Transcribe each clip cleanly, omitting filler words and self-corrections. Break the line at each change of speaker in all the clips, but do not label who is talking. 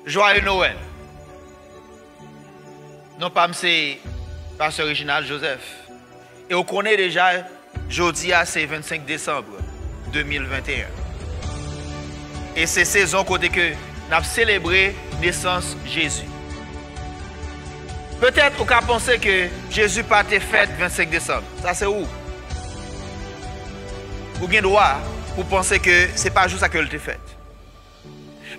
Joyeux Noël. Non pas c'est Pasteur Reginald Joseph. Et on connaît déjà, jeudi c'est 25 décembre 2021. Et c'est saison côté que nous avons célébré la naissance de Jésus. Peut-être qu'on peut penser que Jésus pas été fête 25 décembre. Ça c'est où? Ou bien droit pour penser que ce n'est pas juste ça que l'était fait.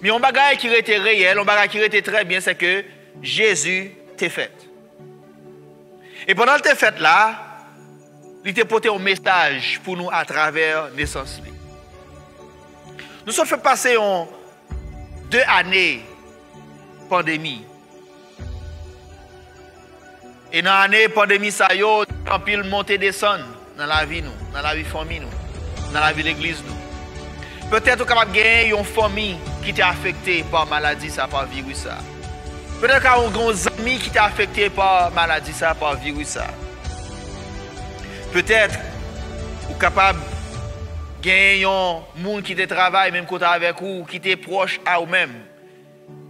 Mais un bagage qui était réel, un bagage qui était très bien, c'est que Jésus t'est fait. Et pendant le fait là, il t'a porté un message pour nous à travers la naissance. Nous sommes fait passer 2 années pandémie. Et dans l'année pandémie, ça y a un pile monter descendre dans la vie, dans la vie famille, dans la vie de l'église. Peut-être qu'on va gagner une famille qui est affectée par maladie, ça, par virus. Ça. Peut-être qu'il y a un grand ami qui est affecté par maladie, ça, par virus. Ça. Peut-être qu'on est capable de gagner un monde qui travaille, même côté avec vous, qui est proche à vous-même,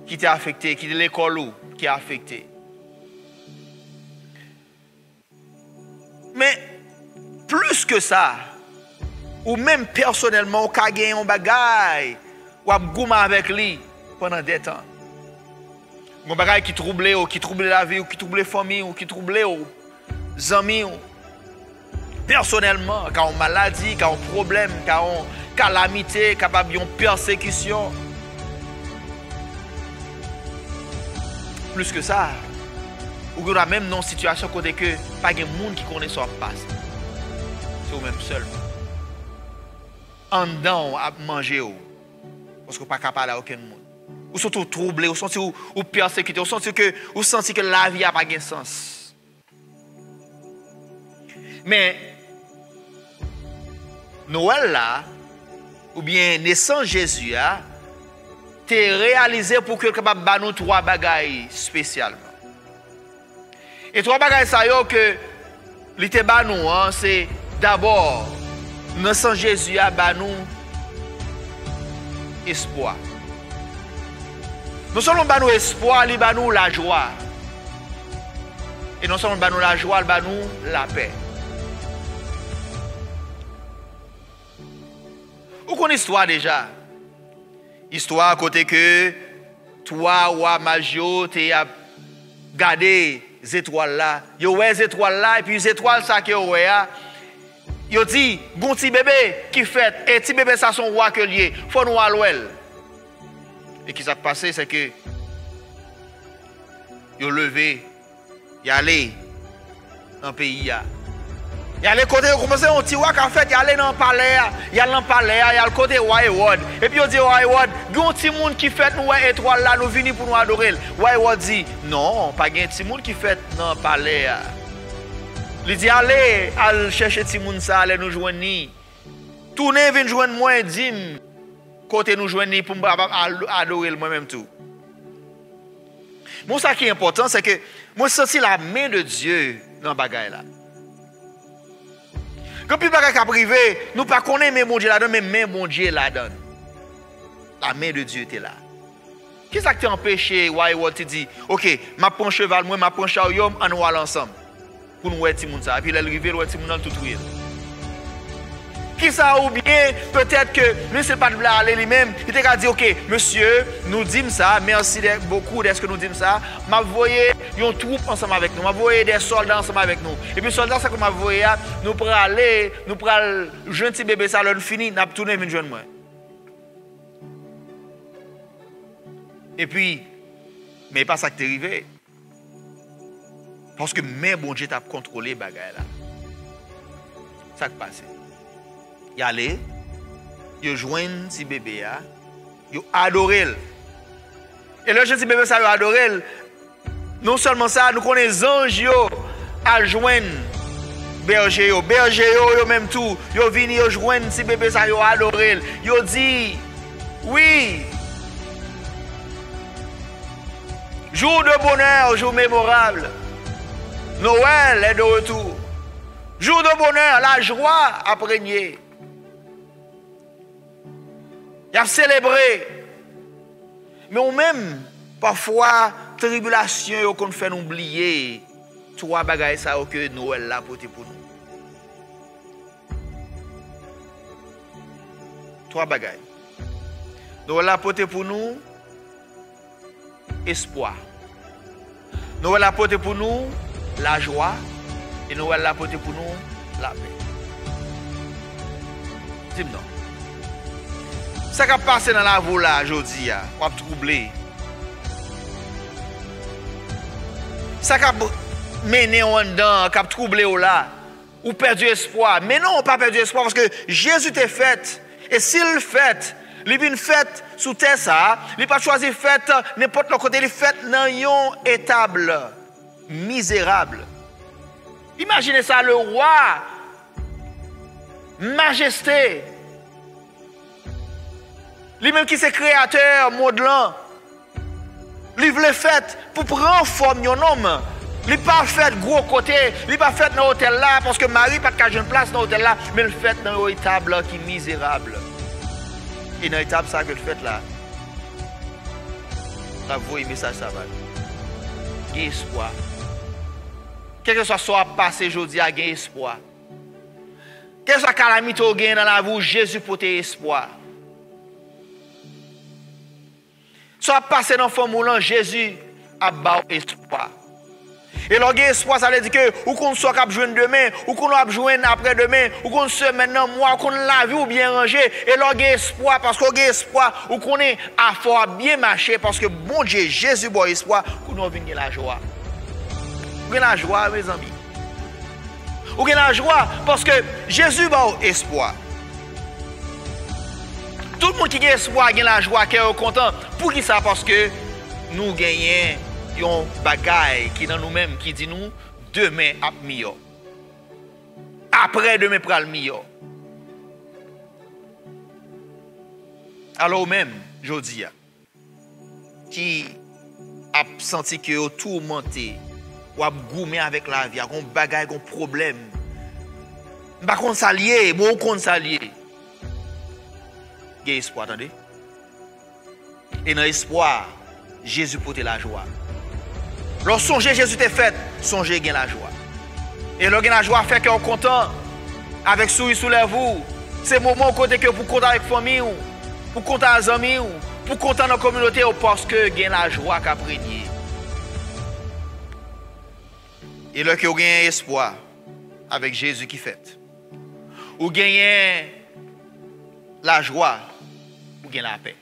qui est affecté, qui est l'école qui est affecté. Mais plus que ça, ou même personnellement, on a gagné un bagage, ou a goûté avec lui pendant des temps. Un bagage qui trouble la vie, ou qui trouble la famille, ou qui trouble les amis. Personnellement, quand on a une maladie, quand on a un problème, quand on a une calamité, capable d'une persécution. Plus que ça, ou qu'on a même dans une situation côté que pas de monde qui connaît son passe. C'est vous-même seul. En dedans, à manger, parce qu'on n'est pas capable à aucun monde. Ou surtout troublé, ou senti ou persécuté, ou senti que la vie n'a pas de sens. Mais Noël là, ou bien naissance Jésus là, t'es réalisé pour que capable de nous 3 bagailles spécialement. Et 3 bagailles ça yo que l'été ba nous c'est d'abord naissance Jésus a ba nous espoir. Nous seulement ba nous espoir, li ba nous la joie. Et non seulement ba nous la joie, ba nous la paix. Vous connaissez l'histoire déjà. Histoire à côté que toi ou Magio tu as gardé les étoiles là. Yo ouais les étoiles là et puis les étoiles ça que ouais yo dit bon petit bébé qui fait et petit bébé ça son roi que lié. Faut nous aller. Et qui s'est passé c'est que yo levé, y allé dans le pays là. Il y a les côtés, on commence à petit wak en fait, il y a les dans le palais, il y a le palais, il y a le côté Wayward. Et puis on dit Wayward, il y a un petit monde qui fait nous étoile là, nous venons pour nous adorer. Wayward dit, non, pas un petit monde qui fait dans le palais. Il dit, allez chercher petit monde ça, allez nous joindre. Tournez, venez joindre moi, dis côté nous joindre pour adorer moi-même tout. Bon, ça qui est important, c'est que moi, je sens la main de Dieu dans le bagaille là. Quand plus bagaille à privé, nous pas connaître mais bon Dieu là-dedans, mais même bon Dieu là-dedans. La main de Dieu était là. Qu'est-ce qui t'a empêché, Wayward te dit, OK, ma prends cheval, moi, ma prends chariot, on va ensemble. Pour nous voir Timoun ça. Et puis l'arrivée, le Timoun dans tout trouver. Qui ça ou bien, peut-être que lui, c'est pas de aller lui-même. Il t'a dit, OK, monsieur, nous disons ça, merci beaucoup de ce que nous disons ça. M'a voyé une troupe ensemble avec nous. M'a voyé des soldats ensemble avec nous. Et puis, soldats, ça que m'a voyé, nous pourrons aller, nous pourrons jeune petit bébé, ça, l'on fini, n'a tourné, une jeune moi. Et puis, mais pas ça qui t'est arrivé. Parce que même bon Dieu t'a contrôlé bagaille là. Ça qui passe. Il allait, il joignent petit bébé, il adoré. Et le jeune petit bébé ça il adoré. Non seulement ça, nous connaissons anges à joindre berger yo même tout, yo vini yo joindre petit bébé ça yo adoré. Yo dit oui. Jour de bonheur, jour mémorable. Noël est de retour. Jour de bonheur, la joie a régné. Il a célébré. Mais on même, Parfois, tribulation qu'on fait nous oublier. Trois bagailles ça que Noël l'a porté pour nous. Trois bagailles. Noël l'a porté pour nous espoir. Noël l'a porté pour nous la joie. Et Noël l'a porté pour nous la paix. Dis-moi. Ça qui a passé dans la vie là aujourd'hui, on a troublé. Ça qui a mené en dedans, qui a troublé là, ou perdu espoir. Mais non, on n'a pas perdu espoir parce que Jésus t'est fait. Et s'il fait, il vient fait sous terre ça, il n'a pas choisi fait n'importe quel côté, il fait dans une étable misérable. Imaginez ça, le roi, majesté, lui-même qui est créateur, modelant, il veut fait pour prendre forme un homme. Il n'a pas fait gros côté, il n'a pas fait dans l'hôtel là, parce que Marie n'a pas de place dans l'hôtel là, mais il fait dans une table qui est misérable. Et dans l'étape ça que le fait là, la voix et message ça va. Il y a espoir. Quel que soit passé aujourd'hui, il y a espoir. Quel que soit calamité au gain dans la vie, Jésus porte espoir. Soit passé dans le formulant, Jésus a bas espoir. Et l'on a espoir, ça veut dire que ou qu'on soit cap joindre demain, ou qu'on va joindre après-demain, ou qu'on se maintenant mois, qu'on la vie ou bien rangé. Et l'on a espoir, parce qu'on a espoir, ou qu'on est à fort bien marcher, parce que bon Dieu, Jésus a espoir, qu'on nous vienne la joie. Ou la joie, mes amis. Ou la joie, parce que Jésus a espoir. Tout le monde qui a espoir, a la joie, qui est content. Pour qui ça? Parce que nous gagnons un bagaille qui dans nous-mêmes qui dit nous demain à meilleur. Après demain pour le meilleur. Alors même, je dis, qui a senti que vous tourmenté, ou a goumé avec la vie, a un bagaille, un problème. Pas qu'on s'allie, bon qu'on s'allie. Il y a espoir, attendez. Et dans l'espoir, Jésus porte la joie. Lorsque songer Jésus t'est fait, songer gagne la joie. Et lorsque la joie fait qu'on est content, avec sourire sous les vous, c'est le moment où que pour compter avec la famille, pour compter avec les amis, pour compter dans la communauté, parce que gagne la joie qu'a prégné. Et lorsque vous gagnez espoir avec Jésus qui fait, vous gagnez la joie, vous gagnez la paix.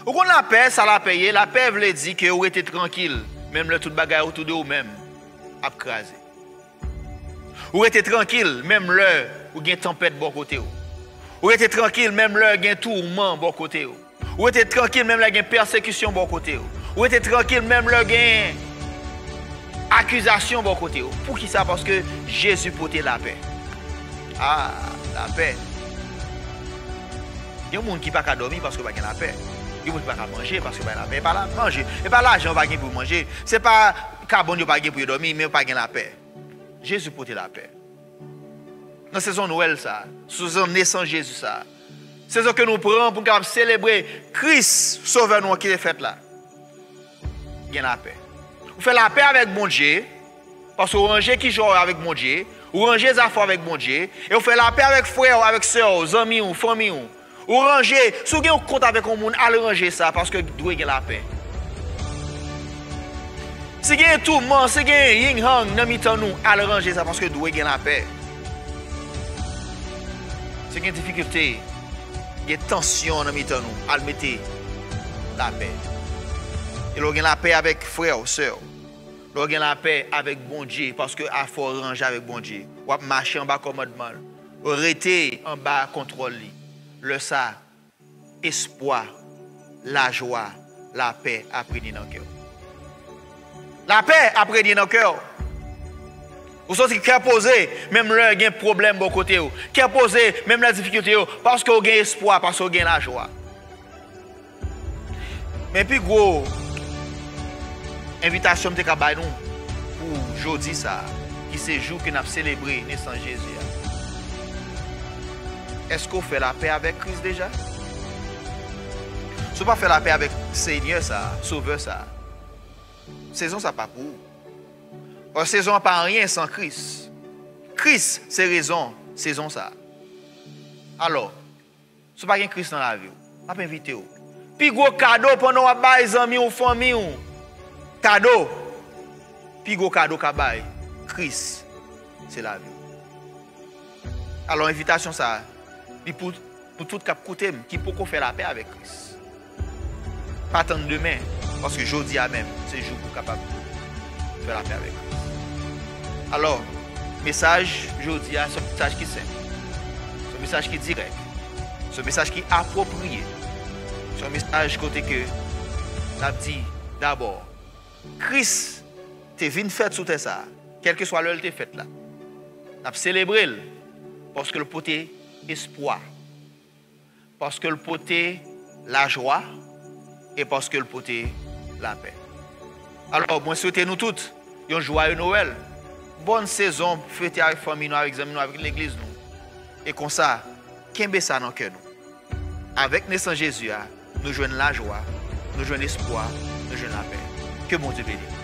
Ou qu'on la paix, ça la paye. La paix veut dire que vous êtes tranquille, même le tout bagaille autour de vous-même a crasé. Vous êtes tranquille, même le vous avez une tempête bon côté. Vous êtes tranquille, même le vous avez tourment bon côté. Vous êtes tranquille, même le vous avez persécution bon côté. Vous êtes tranquille, même le vous avez accusation bon côté. Pour qui ça? Parce que Jésus portait la paix. Ah, la paix. Il y a des gens qui ne peuvent pas dormir parce qu'ils n'ont pas la paix. Il ne peut pas manger parce que la paix n'est pas là. Manger. Et pas l'argent pas pour manger. Ce n'est pas carbone qui pas pour dormir, mais pas la paix. Jésus porte la paix. Dans la saison Noël, ça. Saison naissance Jésus, ça. Saison que nous prenons pour célébrer Christ, sauveur nous qui est fait là. Il y a la paix. Vous faites la paix avec mon Dieu, parce que vous rangez qui joue avec mon Dieu, vous rangez les affaires avec mon Dieu, et vous faites la paix avec frères, avec soeurs, amis, famille. Ou ranger, si vous avez un compte avec un monde, allez ranger ça parce que vous doit avoir la paix. Si vous avez tout le monde, si vous avez yin hang dans mitan nous, allez ranger ça parce que vous doit avoir la paix. Si vous avez des difficultés, des tensions dans mitan nous, allez mettre la paix. Et vous avez la paix avec frères ou sœurs. Vous avez la paix avec bon Dieu parce que il faut ranger avec bon Dieu. Vous marcher en bas commandement. Vous rester en bas contrôle. Le ça, espoir, la joie, la paix a pris dans le cœur. La paix a pris dans le cœur. Vous savez qui a posé, même là, il y a un problème de côté. Qui a posé, même la difficulté, parce que vous avez espoir, parce que vous avez la joie. Mais puis, gros, invitation de nous pour jeudi, ça, qui c'est le jour que nous avons célébré la naissance de Jésus. Est-ce qu'on fait la paix avec Christ déjà? Si vous pas faire la paix avec Seigneur, ça, Sauveur, ça, saison, ça pas pour vous. Parce que saison n'a pas rien sans Christ. Christ, c'est raison, saison, ça. Alors, si vous pas un Christ dans la vie, vous pas inviter vous. Puis gros cadeau pendant que vous avez des amis ou famille, cadeau. Puis gros cadeau que vous avez, Christ, c'est la vie. Alors, invitation, ça, pour tout le côté qui peut faire la paix avec Christ. Pas attendre demain, parce que jeudi à même, c'est le jour pour capable de faire la paix avec Christ. Alors, message jeudi, c'est un message qui est simple, c'est un message qui est direct, c'est un message qui est approprié, c'est un message côté que ça dit d'abord, Christ t'es venu faire sur tes ça, quel que soit l'heure que tu fait là. Tu as célébré parce que le poté espoir, parce que le poté la joie et parce que le poté la paix. Alors, moi souhaite nous toutes un joyeux Noël, bonne saison, fêter avec la famille, avec les amis, avec l'église nous. Et comme ça, qu'est-ce ça dans le cœur nous? Avec naissance Jésus, nous jouons la joie, nous jouons l'espoir, nous jouons la paix. Que mon Dieu bénisse.